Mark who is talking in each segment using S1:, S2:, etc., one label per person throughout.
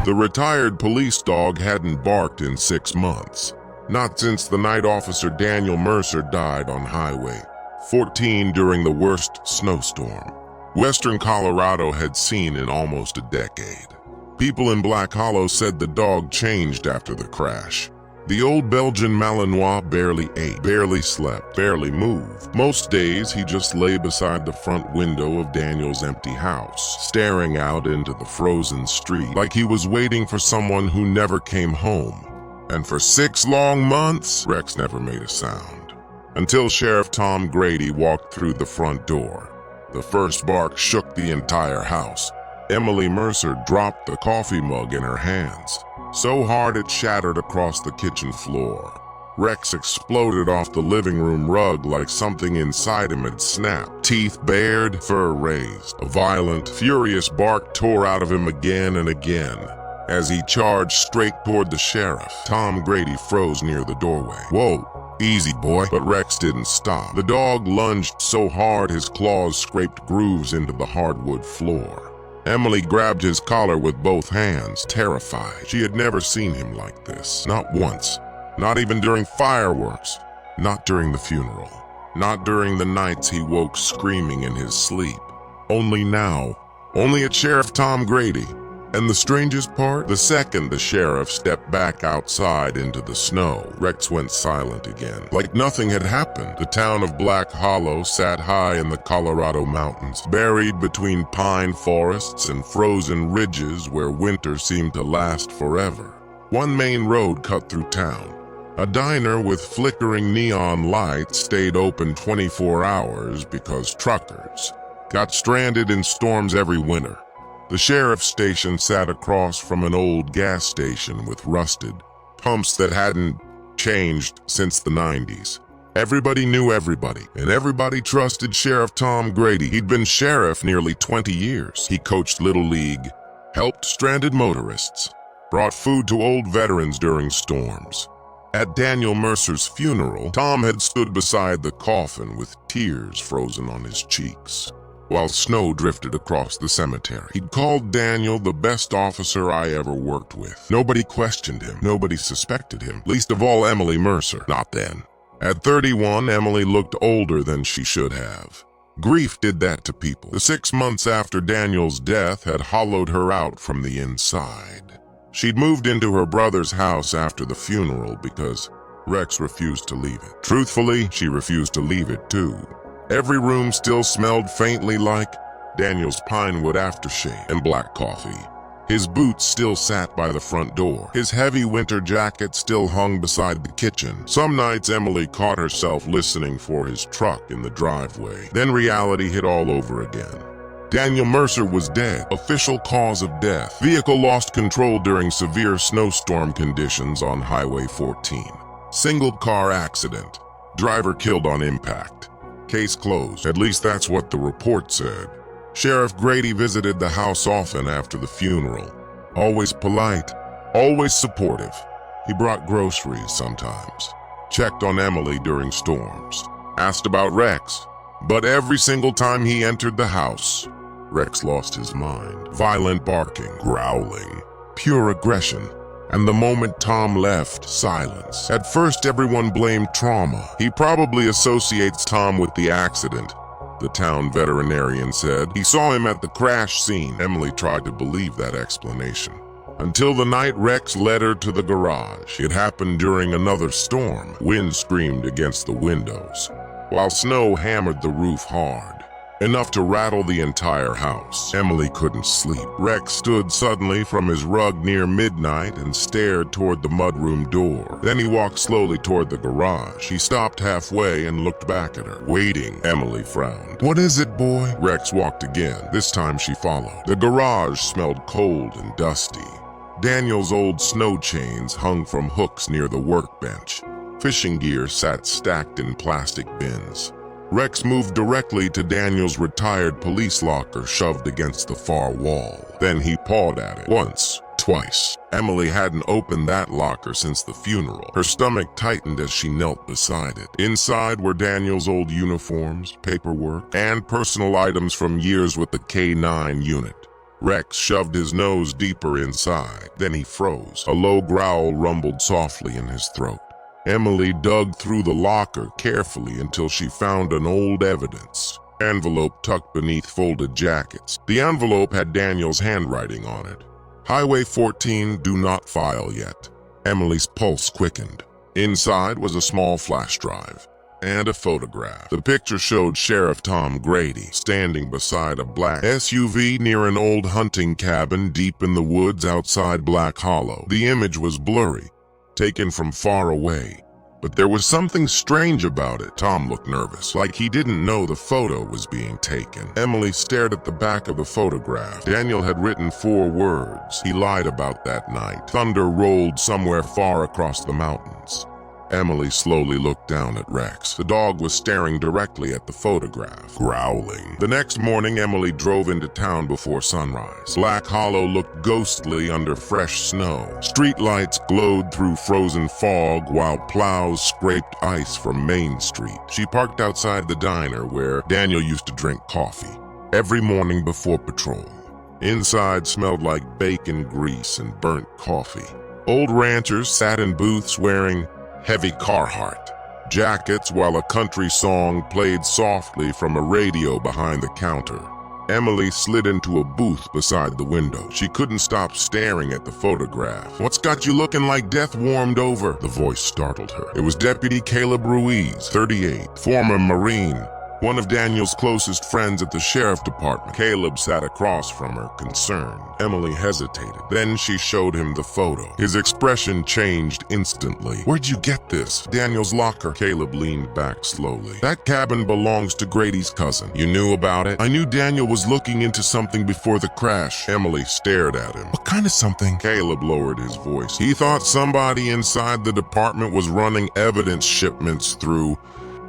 S1: The retired police dog hadn't barked in 6 months. Not since the night Officer Daniel Mercer died on Highway 14 during the worst snowstorm Western Colorado had seen in almost a decade. People in Black Hollow said the dog changed after the crash. The old Belgian Malinois barely ate, barely slept, barely moved. Most days he just lay beside the front window of Daniel's empty house, staring out into the frozen street like he was waiting for someone who never came home. And for 6 long months, Rex never made a sound. Until Sheriff Tom Grady walked through the front door. The first bark shook the entire house. Emily Mercer dropped the coffee mug in her hands, so hard it shattered across the kitchen floor. Rex exploded off the living room rug like something inside him had snapped. Teeth bared, fur raised. A violent, furious bark tore out of him again and again. As he charged straight toward the sheriff, Tom Grady froze near the doorway. "Whoa, easy boy." But Rex didn't stop. The dog lunged so hard his claws scraped grooves into the hardwood floor. Emily grabbed his collar with both hands, terrified. She had never seen him like this. Not once. Not even during fireworks. Not during the funeral. Not during the nights he woke screaming in his sleep. Only now. Only at Sheriff Tom Grady. And the strangest part? The second the sheriff stepped back outside into the snow, Rex went silent again, like nothing had happened. The town of Black Hollow sat high in the Colorado mountains, buried between pine forests and frozen ridges where winter seemed to last forever. One main road cut through town. A diner with flickering neon lights stayed open 24 hours because truckers got stranded in storms every winter. The sheriff's station sat across from an old gas station with rusted pumps that hadn't changed since the 90s. Everybody knew everybody, and everybody trusted Sheriff Tom Grady. He'd been sheriff nearly 20 years. He coached Little League, helped stranded motorists, brought food to old veterans during storms. At Daniel Mercer's funeral, Tom had stood beside the coffin with tears frozen on his cheeks, while snow drifted across the cemetery. He'd called Daniel the best officer I ever worked with. Nobody questioned him. Nobody suspected him. Least of all Emily Mercer. Not then. At 31, Emily looked older than she should have. Grief did that to people. The 6 months after Daniel's death had hollowed her out from the inside. She'd moved into her brother's house after the funeral because Rex refused to leave it. Truthfully, she refused to leave it too. Every room still smelled faintly like Daniel's pine wood aftershave and black coffee. His boots still sat by the front door. His heavy winter jacket still hung beside the kitchen. Some nights Emily caught herself listening for his truck in the driveway. Then reality hit all over again. Daniel Mercer was dead. Official cause of death: vehicle lost control during severe snowstorm conditions on Highway 14. Single car accident. Driver killed on impact. Case closed. At least that's what the report said. Sheriff Grady visited the house often after the funeral. Always polite, always supportive. He brought groceries sometimes. Checked on Emily during storms. Asked about Rex. But every single time he entered the house, Rex lost his mind. Violent barking, growling, pure aggression. And the moment Tom left, silence. At first, everyone blamed trauma. He probably associates Tom with the accident, the town veterinarian said. He saw him at the crash scene. Emily tried to believe that explanation. Until the night Rex led her to the garage. It happened during another storm. Wind screamed against the windows, while snow hammered the roof hard. Enough to rattle the entire house. Emily couldn't sleep. Rex stood suddenly from his rug near midnight and stared toward the mudroom door. Then he walked slowly toward the garage. He stopped halfway and looked back at her. Waiting. Emily frowned. "What is it, boy?" Rex walked again. This time she followed. The garage smelled cold and dusty. Daniel's old snow chains hung from hooks near the workbench. Fishing gear sat stacked in plastic bins. Rex moved directly to Daniel's retired police locker shoved against the far wall. Then he pawed at it. Once, twice. Emily hadn't opened that locker since the funeral. Her stomach tightened as she knelt beside it. Inside were Daniel's old uniforms, paperwork, and personal items from years with the K-9 unit. Rex shoved his nose deeper inside. Then he froze. A low growl rumbled softly in his throat. Emily dug through the locker carefully until she found an old evidence envelope tucked beneath folded jackets. The envelope had Daniel's handwriting on it. Highway 14, do not file yet. Emily's pulse quickened. Inside was a small flash drive and a photograph. The picture showed Sheriff Tom Grady standing beside a black SUV near an old hunting cabin deep in the woods outside Black Hollow. The image was blurry, taken from far away, but there was something strange about it. Tom looked nervous, like he didn't know the photo was being taken. Emily stared at the back of the photograph. Daniel had written 4 words. He lied about that night. Thunder rolled somewhere far across the mountains. Emily slowly looked down at Rex. The dog was staring directly at the photograph, growling. The next morning, Emily drove into town before sunrise. Black Hollow looked ghostly under fresh snow. Streetlights glowed through frozen fog while plows scraped ice from Main Street. She parked outside the diner where Daniel used to drink coffee every morning before patrol. Inside smelled like bacon grease and burnt coffee. Old ranchers sat in booths wearing heavy Carhartt jackets while a country song played softly from a radio behind the counter. Emily slid into a booth beside the window. She couldn't stop staring at the photograph. "What's got you looking like death warmed over?" The voice startled her. It was Deputy Caleb Ruiz, 38, former Marine, one of Daniel's closest friends at the sheriff department. Caleb sat across from her, concerned. Emily hesitated. Then she showed him the photo. His expression changed instantly. "Where'd you get this?" "Daniel's locker." Caleb leaned back slowly. "That cabin belongs to Grady's cousin. You knew about it?" "I knew Daniel was looking into something before the crash." Emily stared at him. "What kind of something?" Caleb lowered his voice. "He thought somebody inside the department was running evidence shipments through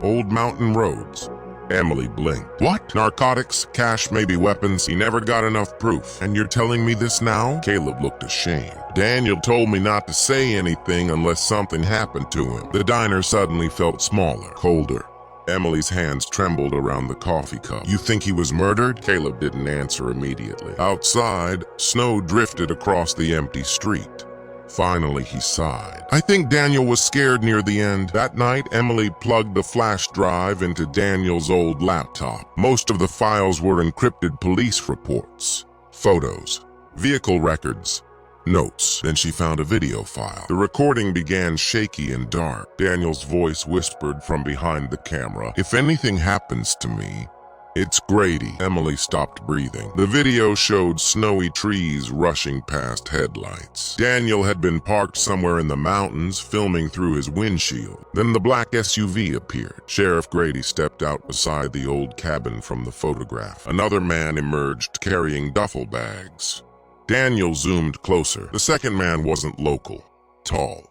S1: old mountain roads." Emily blinked. "What? Narcotics, cash, maybe weapons? He never got enough proof. And you're telling me this now?" Caleb looked ashamed. "Daniel told me not to say anything unless something happened to him." The diner suddenly felt smaller, colder. Emily's hands trembled around the coffee cup. "You think he was murdered?" Caleb didn't answer immediately. Outside, snow drifted across the empty street. Finally, he sighed. "I think Daniel was scared near the end." That night, Emily plugged the flash drive into Daniel's old laptop. Most of the files were encrypted police reports, photos, vehicle records, notes. Then she found a video file. The recording began shaky and dark. Daniel's voice whispered from behind the camera, "If anything happens to me, it's Grady." Emily stopped breathing. The video showed snowy trees rushing past headlights. Daniel had been parked somewhere in the mountains, filming through his windshield. Then the black SUV appeared. Sheriff Grady stepped out beside the old cabin from the photograph. Another man emerged carrying duffel bags. Daniel zoomed closer. The second man wasn't local. Tall,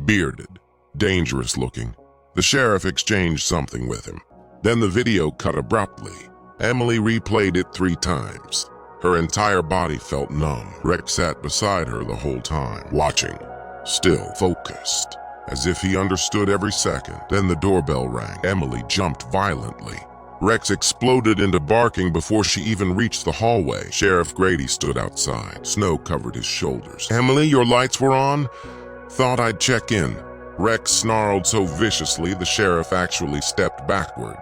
S1: bearded, dangerous looking. The sheriff exchanged something with him. Then the video cut abruptly. Emily replayed it 3 times. Her entire body felt numb. Rex sat beside her the whole time, watching, still focused, as if he understood every second. Then the doorbell rang. Emily jumped violently. Rex exploded into barking before she even reached the hallway. Sheriff Grady stood outside. Snow covered his shoulders. "Emily, your lights were on? Thought I'd check in." Rex snarled so viciously the sheriff actually stepped backward.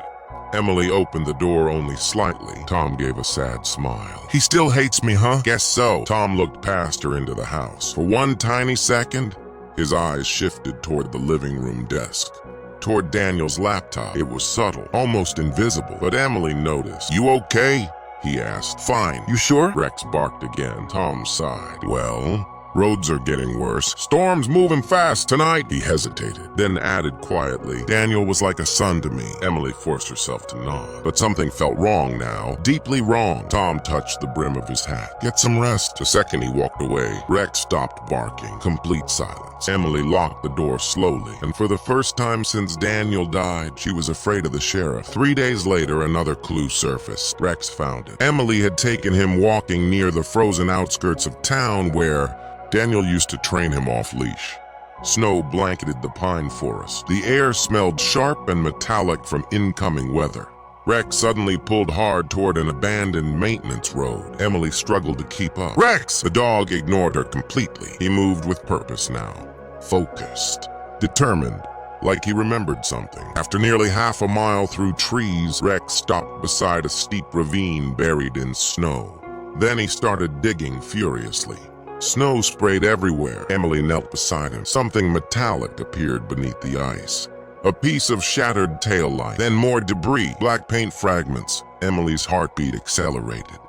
S1: Emily opened the door only slightly. Tom gave a sad smile. "He still hates me, huh?" "Guess so." Tom looked past her into the house. For one tiny second, his eyes shifted toward the living room desk, toward Daniel's laptop. It was subtle, almost invisible, but Emily noticed. "You okay?" he asked. "Fine. You sure?" Rex barked again. Tom sighed. "Well, roads are getting worse. Storm's moving fast tonight." He hesitated, then added quietly, "Daniel was like a son to me." Emily forced herself to nod. But something felt wrong now, deeply wrong. Tom touched the brim of his hat. "Get some rest." The second he walked away, Rex stopped barking. Complete silence. Emily locked the door slowly, and for the first time since Daniel died, she was afraid of the sheriff. 3 days later, another clue surfaced. Rex found it. Emily had taken him walking near the frozen outskirts of town where Daniel used to train him off-leash. Snow blanketed the pine forest. The air smelled sharp and metallic from incoming weather. Rex suddenly pulled hard toward an abandoned maintenance road. Emily struggled to keep up. Rex! The dog ignored her completely. He moved with purpose now. Focused. Determined. Like he remembered something. After nearly half a mile through trees, Rex stopped beside a steep ravine buried in snow. Then he started digging furiously. Snow sprayed everywhere. Emily knelt beside him. Something metallic appeared beneath the ice. A piece of shattered taillight, then more debris, black paint fragments. Emily's heartbeat accelerated.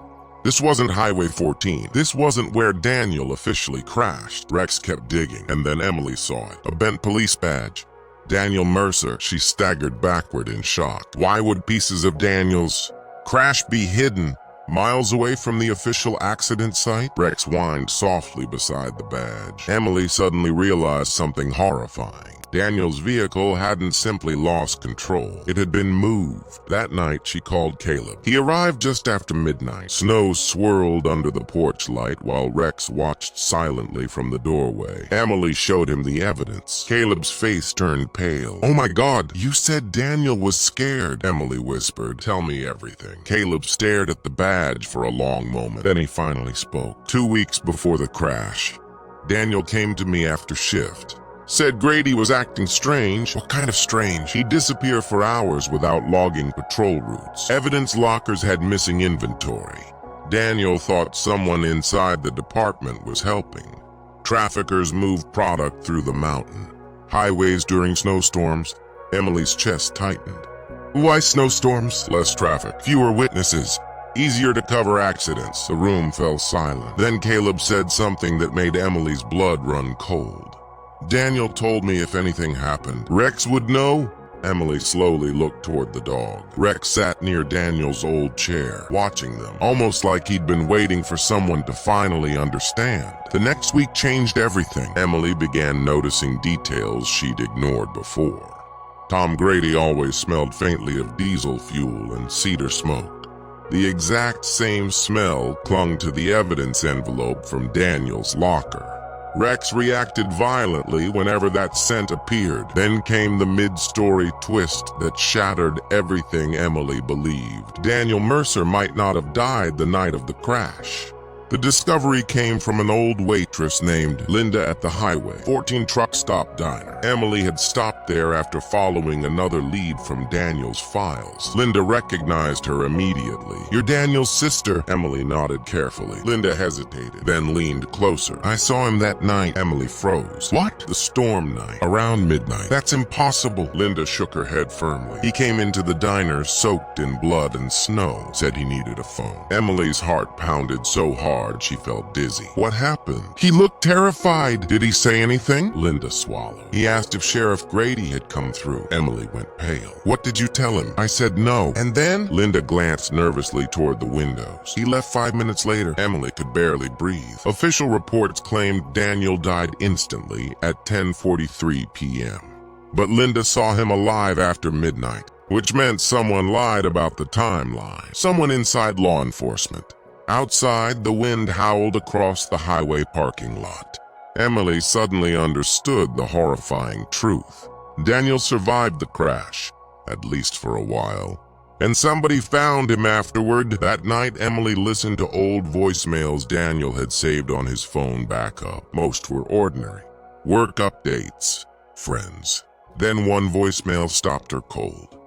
S1: This wasn't Highway 14. This wasn't where Daniel officially crashed. Rex kept digging, and then Emily saw it. A bent police badge. Daniel Mercer. She staggered backward in shock. Why would pieces of Daniel's crash be hidden miles away from the official accident site? Rex whined softly beside the badge. Emily suddenly realized something horrifying. Daniel's vehicle hadn't simply lost control. It had been moved. That night, she called Caleb. He arrived just after midnight. Snow swirled under the porch light while Rex watched silently from the doorway. Emily showed him the evidence. Caleb's face turned pale. "Oh my God, you said Daniel was scared," Emily whispered. "Tell me everything." Caleb stared at the badge for a long moment. Then he finally spoke. 2 weeks before the crash, Daniel came to me after shift. Said Grady was acting strange. What kind of strange? He'd disappear for hours without logging patrol routes. Evidence lockers had missing inventory. Daniel thought someone inside the department was helping. Traffickers moved product through the mountain. Highways during snowstorms. Emily's chest tightened. Why snowstorms? Less traffic, fewer witnesses. Easier to cover accidents. The room fell silent. Then Caleb said something that made Emily's blood run cold. Daniel told me if anything happened, Rex would know. Emily slowly looked toward the dog. Rex sat near Daniel's old chair, watching them, almost like he'd been waiting for someone to finally understand. The next week changed everything. Emily began noticing details she'd ignored before. Tom Grady always smelled faintly of diesel fuel and cedar smoke. The exact same smell clung to the evidence envelope from Daniel's locker. Rex reacted violently whenever that scent appeared. Then came the mid-story twist that shattered everything Emily believed. Daniel Mercer might not have died the night of the crash. The discovery came from an old waitress named Linda at the Highway 14 truck stop diner. Emily had stopped there after following another lead from Daniel's files. Linda recognized her immediately. "You're Daniel's sister." Emily nodded carefully. Linda hesitated, then leaned closer. "I saw him that night." Emily froze. "What?" "The storm night, around midnight." "That's impossible." Linda shook her head firmly. "He came into the diner soaked in blood and snow. Said he needed a phone." Emily's heart pounded so hard she felt dizzy. "What happened?" "He looked terrified." "Did he say anything?" Linda swallowed. "He asked if Sheriff Grady had come through." Emily went pale. "What did you tell him?" "I said no." "And then?" Linda glanced nervously toward the windows. "He left 5 minutes later." Emily could barely breathe. Official reports claimed Daniel died instantly at 10:43 p.m. But Linda saw him alive after midnight, which meant someone lied about the timeline. Someone inside law enforcement. Outside, the wind howled across the highway parking lot. Emily suddenly understood the horrifying truth. Daniel survived the crash, at least for a while, and somebody found him afterward. That night, Emily listened to old voicemails Daniel had saved on his phone backup. Most were ordinary. Work updates, friends. Then one voicemail stopped her cold.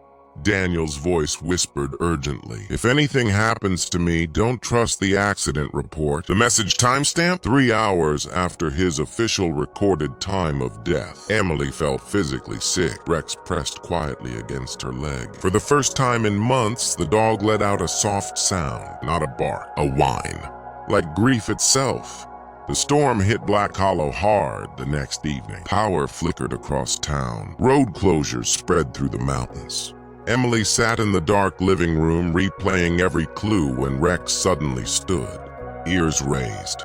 S1: Daniel's voice whispered urgently, "If anything happens to me, don't trust the accident report." The message timestamp? 3 hours after his official recorded time of death. Emily felt physically sick. Rex pressed quietly against her leg. For the first time in months, the dog let out a soft sound, not a bark, a whine, like grief itself. The storm hit Black Hollow hard the next evening. Power flickered across town. Road closures spread through the mountains. Emily sat in the dark living room replaying every clue when Rex suddenly stood, ears raised,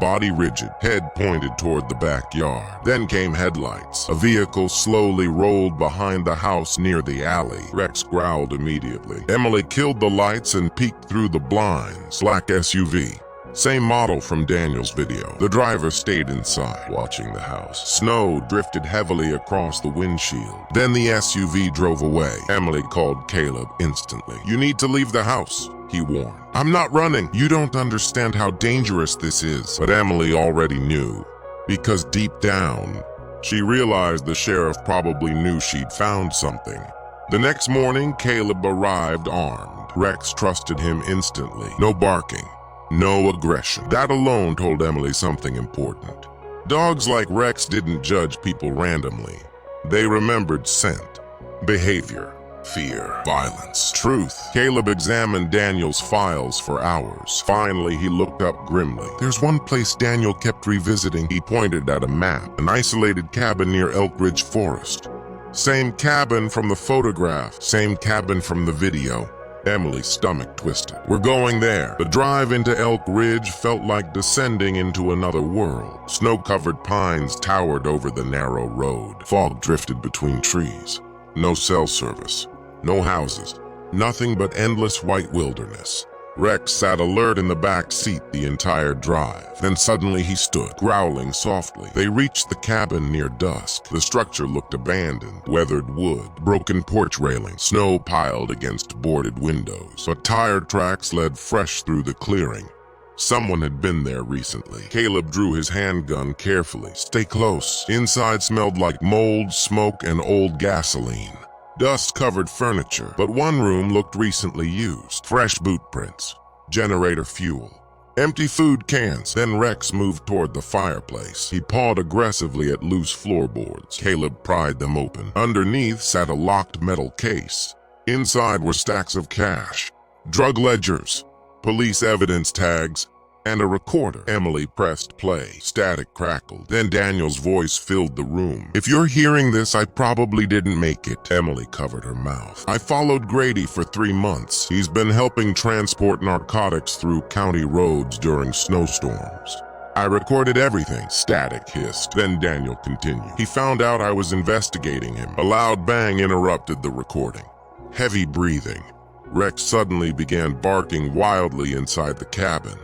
S1: body rigid, head pointed toward the backyard. Then came headlights. A vehicle slowly rolled behind the house near the alley. Rex growled immediately. Emily killed the lights and peeked through the blinds. Black SUV. Same model from Daniel's video. The driver stayed inside, watching the house. Snow drifted heavily across the windshield. Then the SUV drove away. Emily called Caleb instantly. "You need to leave the house," he warned. "I'm not running. You don't understand how dangerous this is." But Emily already knew, because deep down, she realized the sheriff probably knew she'd found something. The next morning, Caleb arrived armed. Rex trusted him instantly. No barking. No aggression. That alone told Emily something important. Dogs like Rex didn't judge people randomly. They remembered scent, behavior, fear, violence, truth. Caleb examined Daniel's files for hours. Finally, he looked up grimly. "There's one place Daniel kept revisiting." He pointed at a map, an isolated cabin near Elk Ridge Forest. Same cabin from the photograph, same cabin from the video. Emily's stomach twisted. "We're going there." The drive into Elk Ridge felt like descending into another world. Snow-covered pines towered over the narrow road. Fog drifted between trees. No cell service. No houses. Nothing but endless white wilderness. Rex sat alert in the back seat the entire drive. Then suddenly he stood, growling softly. They reached the cabin near dusk. The structure looked abandoned. Weathered wood, broken porch railings, snow piled against boarded windows. But tire tracks led fresh through the clearing. Someone had been there recently. Caleb drew his handgun carefully. "Stay close." Inside smelled like mold, smoke, and old gasoline. Dust-covered furniture, but one room looked recently used. Fresh boot prints, generator fuel, empty food cans. Then Rex moved toward the fireplace. He pawed aggressively at loose floorboards. Caleb pried them open. Underneath sat a locked metal case. Inside were stacks of cash, drug ledgers, police evidence tags, and a recorder. Emily pressed play. Static crackled. Then Daniel's voice filled the room. "If you're hearing this, I probably didn't make it." Emily covered her mouth. "I followed Grady for 3 months. He's been helping transport narcotics through county roads during snowstorms. I recorded everything." Static hissed. Then Daniel continued. "He found out I was investigating him." A loud bang interrupted the recording. Heavy breathing. Rex suddenly began barking wildly inside the cabin.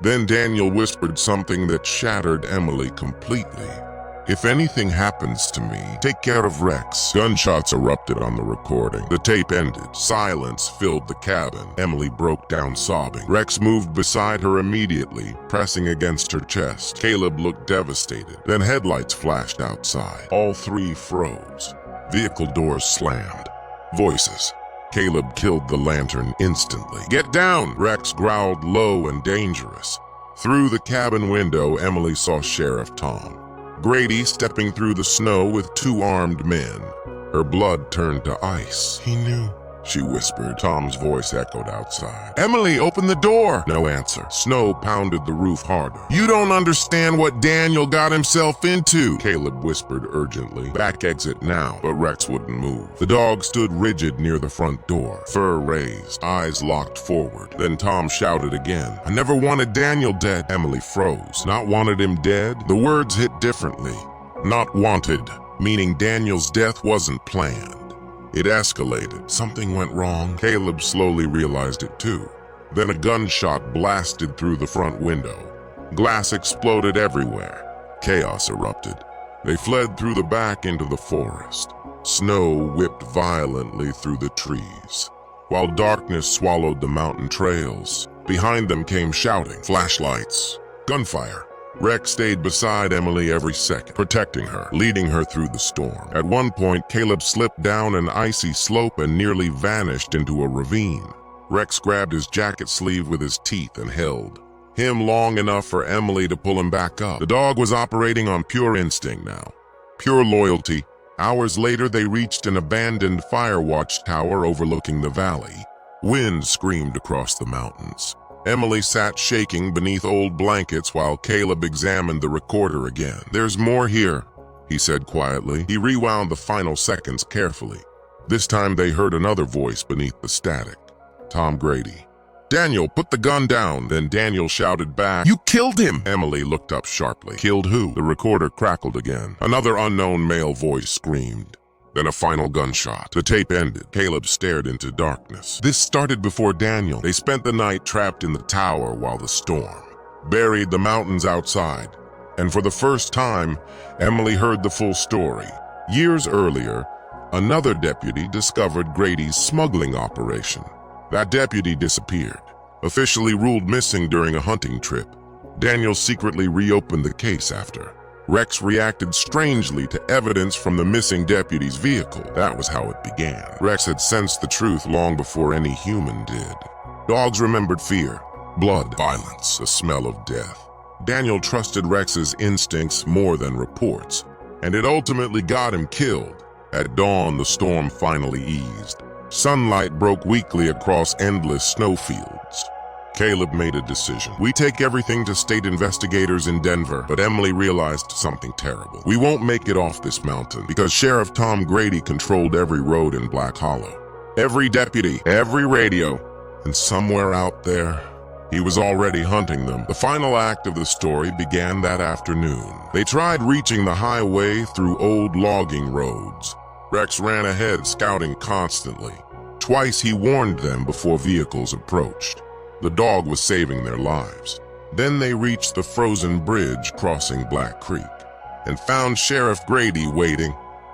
S1: Then Daniel whispered something that shattered Emily completely. "If anything happens to me, take care of Rex." Gunshots erupted on the recording. The tape ended. Silence filled the cabin. Emily broke down sobbing. Rex moved beside her immediately, pressing against her chest. Caleb looked devastated. Then headlights flashed outside. All three froze. Vehicle doors slammed. Voices. Caleb killed the lantern instantly. "Get down!" Rex growled low and dangerous. Through the cabin window, Emily saw Sheriff Tom Grady stepping through the snow with 2 armed men. Her blood turned to ice. "He knew," she whispered. Tom's voice echoed outside. "Emily, open the door!" No answer. Snow pounded the roof harder. "You don't understand what Daniel got himself into," Caleb whispered urgently. "Back exit now." But Rex wouldn't move. The dog stood rigid near the front door, fur raised, eyes locked forward. Then Tom shouted again. "I never wanted Daniel dead." Emily froze. Not wanted him dead? The words hit differently. Not wanted, meaning Daniel's death wasn't planned. It escalated. Something went wrong. Caleb slowly realized it too. Then a gunshot blasted through the front window. Glass exploded everywhere. Chaos erupted. They fled through the back into the forest. Snow whipped violently through the trees, while darkness swallowed the mountain trails. Behind them came shouting, flashlights, gunfire. Rex stayed beside Emily every second, protecting her, leading her through the storm. At one point, Caleb slipped down an icy slope and nearly vanished into a ravine. Rex grabbed his jacket sleeve with his teeth and held him long enough for Emily to pull him back up. The dog was operating on pure instinct now, pure loyalty. Hours later, they reached an abandoned fire watch tower overlooking the valley. Wind screamed across the mountains. Emily sat shaking beneath old blankets while Caleb examined the recorder again. "There's more here," he said quietly. He rewound the final seconds carefully. This time they heard another voice beneath the static. Tom Grady. "Daniel, put the gun down." Then Daniel shouted back, "You killed him!" Emily looked up sharply. "Killed who?" The recorder crackled again. Another unknown male voice screamed. Then a final gunshot. The tape ended. Caleb stared into darkness. This started before Daniel. They spent the night trapped in the tower while the storm buried the mountains outside. And for the first time, Emily heard the full story. Years earlier, another deputy discovered Grady's smuggling operation. That deputy disappeared, officially ruled missing during a hunting trip. Daniel secretly reopened the case after. Rex reacted strangely to evidence from the missing deputy's vehicle. That was how it began. Rex had sensed the truth long before any human did. Dogs remembered fear, blood, violence, the smell of death. Daniel trusted Rex's instincts more than reports, and it ultimately got him killed. At dawn, the storm finally eased. Sunlight broke weakly across endless snowfields. Caleb made a decision. We take everything to state investigators in Denver, but Emily realized something terrible. We won't make it off this mountain because Sheriff Tom Grady controlled every road in Black Hollow. Every deputy, every radio, and somewhere out there, he was already hunting them. The final act of the story began that afternoon. They tried reaching the highway through old logging roads. Rex ran ahead, scouting constantly. Twice he warned them before vehicles approached. The dog was saving their lives. Then they reached the frozen bridge crossing Black Creek and found Sheriff Grady waiting.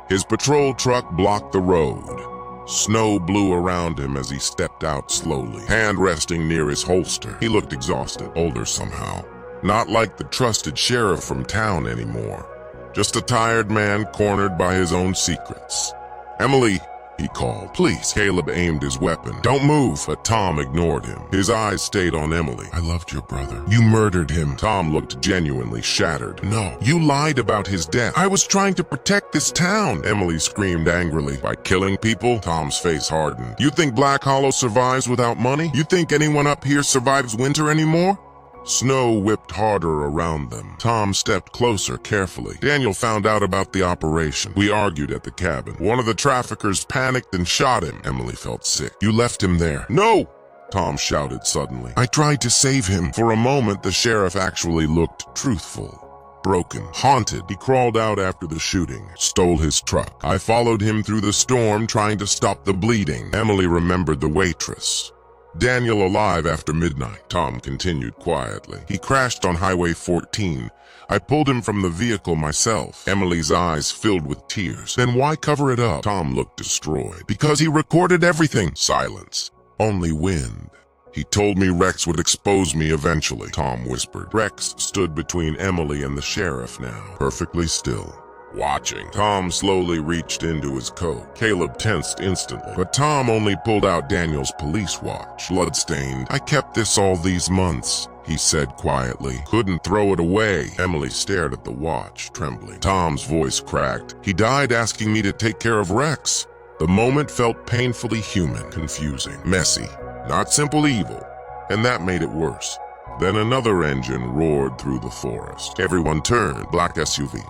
S1: His patrol truck blocked the road. Snow blew around him as he stepped out slowly, hand resting near his holster. He looked exhausted, older somehow. Not like the trusted sheriff from town anymore. Just a tired man cornered by his own secrets. "Emily," he called. "Please." Caleb aimed his weapon. "Don't move," but Tom ignored him. His eyes stayed on Emily. "I loved your brother. You murdered him." Tom looked genuinely shattered. "No, you lied about his death. I was trying to protect this town," Emily screamed angrily. "By killing people?" Tom's face hardened. "You think Black Hollow survives without money? You think anyone up here survives winter anymore?" Snow whipped harder around them. Tom stepped closer carefully. "Daniel found out about the operation. We argued at the cabin. One of the traffickers panicked and shot him." Emily felt sick. "You left him there." "No!" Tom shouted suddenly. "I tried to save him." For a moment, the sheriff actually looked truthful. Broken, haunted, he crawled out after the shooting, stole his truck. "I followed him through the storm trying to stop the bleeding." Emily remembered the waitress. "Daniel alive after midnight," Tom continued quietly. "He crashed on Highway 14. I pulled him from the vehicle myself." Emily's eyes filled with tears. "Then why cover it up?" Tom looked destroyed. "Because he recorded everything." Silence. "Only wind." "He told me Rex would expose me eventually," Tom whispered. Rex stood between Emily and the sheriff now, perfectly still, watching. Tom slowly reached into his coat. Caleb tensed instantly, but Tom only pulled out Daniel's police watch. "Bloodstained. I kept this all these months," he said quietly. "Couldn't throw it away." Emily stared at the watch, trembling. Tom's voice cracked. "He died asking me to take care of Rex." The moment felt painfully human, confusing, messy, not simple evil, and that made it worse. Then another engine roared through the forest. Everyone turned. Black SUV.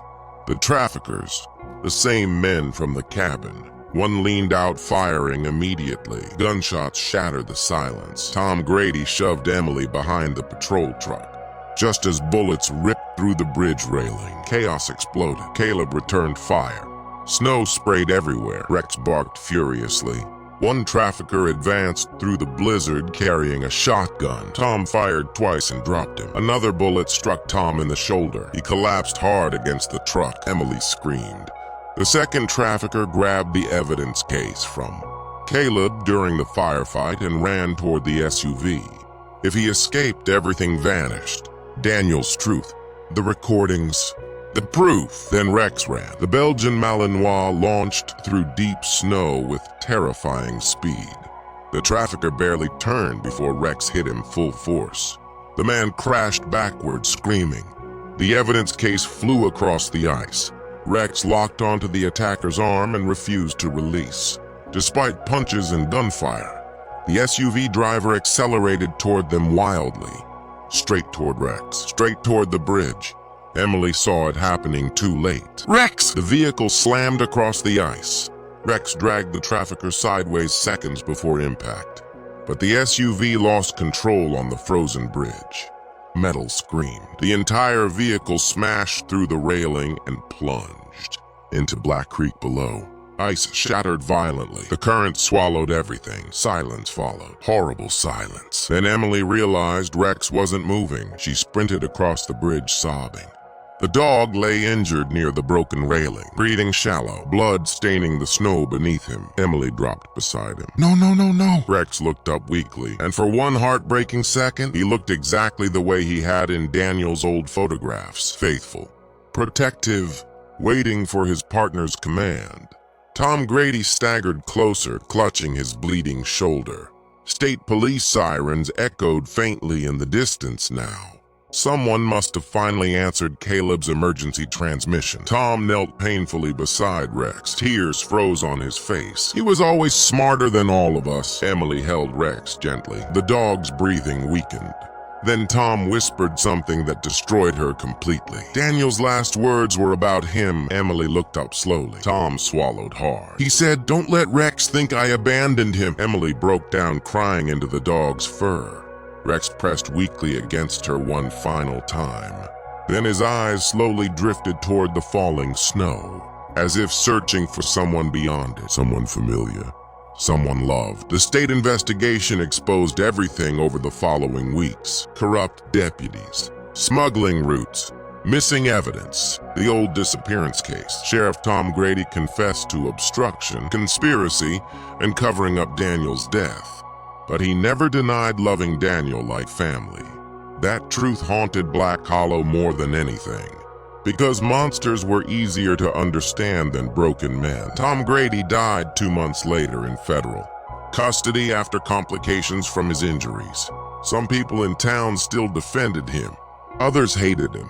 S1: The traffickers, the same men from the cabin. One leaned out, firing immediately. Gunshots shattered the silence. Tom Grady shoved Emily behind the patrol truck. Just as bullets ripped through the bridge railing, chaos exploded. Caleb returned fire. Snow sprayed everywhere. Rex barked furiously. One trafficker advanced through the blizzard carrying a shotgun. Tom fired twice and dropped him. Another bullet struck Tom in the shoulder. He collapsed hard against the truck. Emily screamed. The second trafficker grabbed the evidence case from Caleb during the firefight and ran toward the SUV. If he escaped, everything vanished. Daniel's truth, the recordings, the proof. Then Rex ran. The Belgian Malinois launched through deep snow with terrifying speed. The trafficker barely turned before Rex hit him full force. The man crashed backward, screaming. The evidence case flew across the ice. Rex locked onto the attacker's arm and refused to release. Despite punches and gunfire, the SUV driver accelerated toward them wildly. Straight toward Rex, straight toward the bridge. Emily saw it happening too late. "Rex!" The vehicle slammed across the ice. Rex dragged the trafficker sideways seconds before impact. But the SUV lost control on the frozen bridge. Metal screamed. The entire vehicle smashed through the railing and plunged into Black Creek below. Ice shattered violently. The current swallowed everything. Silence followed. Horrible silence. Then Emily realized Rex wasn't moving. She sprinted across the bridge, sobbing. The dog lay injured near the broken railing, breathing shallow, blood staining the snow beneath him. Emily dropped beside him. No, no, no, no. Rex looked up weakly, and for one heartbreaking second, he looked exactly the way he had in Daniel's old photographs. Faithful, protective, waiting for his partner's command. Tom Grady staggered closer, clutching his bleeding shoulder. State police sirens echoed faintly in the distance now. Someone must have finally answered Caleb's emergency transmission. Tom knelt painfully beside Rex. Tears froze on his face. He was always smarter than all of us. Emily held Rex gently. The dog's breathing weakened. Then Tom whispered something that destroyed her completely. Daniel's last words were about him. Emily looked up slowly. Tom swallowed hard. He said, "Don't let Rex think I abandoned him." Emily broke down, crying into the dog's fur. Rex pressed weakly against her one final time. Then his eyes slowly drifted toward the falling snow, as if searching for someone beyond it, someone familiar, someone loved. The state investigation exposed everything over the following weeks. Corrupt deputies, smuggling routes, missing evidence, the old disappearance case. Sheriff Tom Grady confessed to obstruction, conspiracy, and covering up Daniel's death. But he never denied loving Daniel like family. That truth haunted Black Hollow more than anything, because monsters were easier to understand than broken men. Tom Grady died 2 months later in federal custody after complications from his injuries. Some people in town still defended him. Others hated him.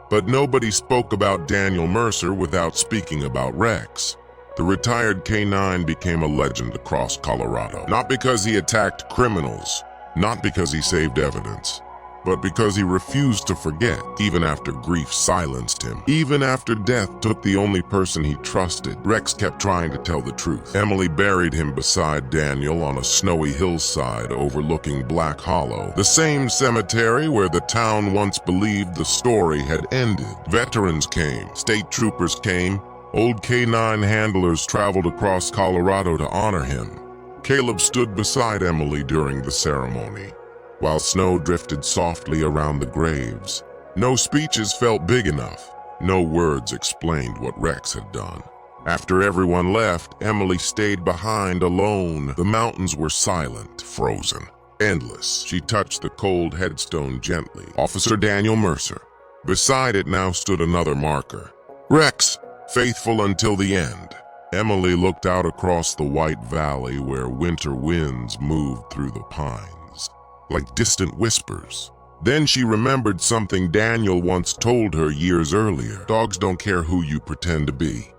S1: But nobody spoke about Daniel Mercer without speaking about Rex. The retired K-9 became a legend across Colorado, not because he attacked criminals, not because he saved evidence, but because he refused to forget, even after grief silenced him. Even after death took the only person he trusted, Rex kept trying to tell the truth. Emily buried him beside Daniel on a snowy hillside overlooking Black Hollow, the same cemetery where the town once believed the story had ended. Veterans came, state troopers came, old K-9 handlers traveled across Colorado to honor him. Caleb stood beside Emily during the ceremony, while snow drifted softly around the graves. No speeches felt big enough. No words explained what Rex had done. After everyone left, Emily stayed behind alone. The mountains were silent, frozen, endless. She touched the cold headstone gently. Officer Daniel Mercer. Beside it now stood another marker. Rex, faithful until the end. Emily looked out across the white valley where winter winds moved through the pines, like distant whispers. Then she remembered something Daniel once told her years earlier. Dogs don't care who you pretend to be.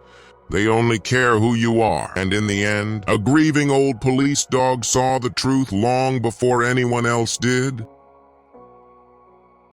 S1: They only care who you are. And in the end, a grieving old police dog saw the truth long before anyone else did.